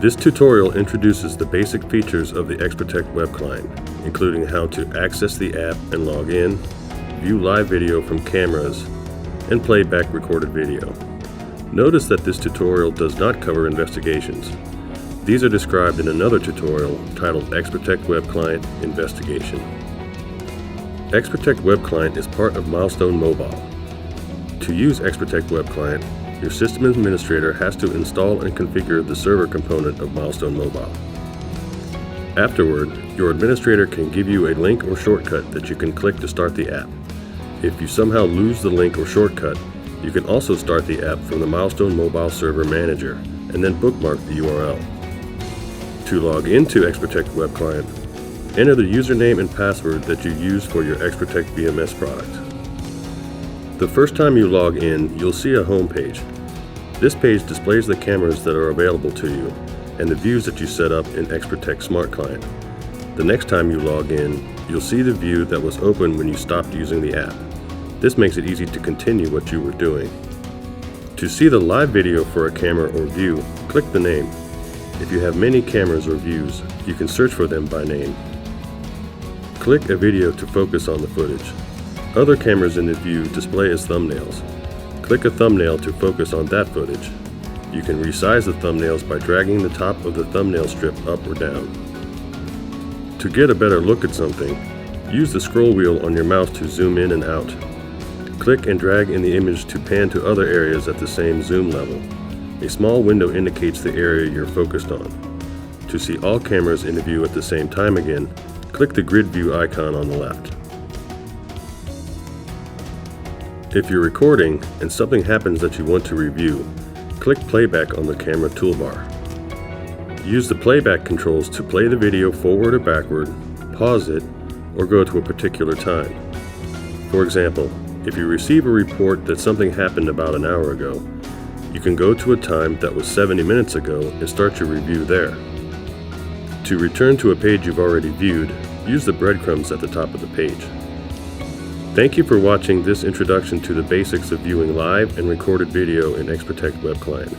This tutorial introduces the basic features of the XProtect Web Client, including how to access the app and log in, view live video from cameras, and play back recorded video. Notice that this tutorial does not cover investigations. These are described in another tutorial titled XProtect Web Client Investigation. XProtect Web Client is part of Milestone Mobile. To use XProtect Web Client, your system administrator has to install and configure the server component of Milestone Mobile. Afterward, your administrator can give you a link or shortcut that you can click to start the app. If you somehow lose the link or shortcut, you can also start the app from the Milestone Mobile Server Manager and then bookmark the URL. To log into XProtect Web Client, enter the username and password that you use for your XProtect VMS product. The first time you log in, you'll see a home page. This page displays the cameras that are available to you and the views that you set up in XProtect Smart Client. The next time you log in, you'll see the view that was open when you stopped using the app. This makes it easy to continue what you were doing. To see the live video for a camera or view, click the name. If you have many cameras or views, you can search for them by name. Click a video to focus on the footage. Other cameras in the view display as thumbnails. Click a thumbnail to focus on that footage. You can resize the thumbnails by dragging the top of the thumbnail strip up or down. To get a better look at something, use the scroll wheel on your mouse to zoom in and out. Click and drag in the image to pan to other areas at the same zoom level. A small window indicates the area you're focused on. To see all cameras in the view at the same time again, click the grid view icon on the left. If you're recording and something happens that you want to review, click Playback on the camera toolbar. Use the playback controls to play the video forward or backward, pause it, or go to a particular time. For example, if you receive a report that something happened about an hour ago, you can go to a time that was 70 minutes ago and start your review there. To return to a page you've already viewed, use the breadcrumbs at the top of the page. Thank you for watching this introduction to the basics of viewing live and recorded video in XProtect Web Client.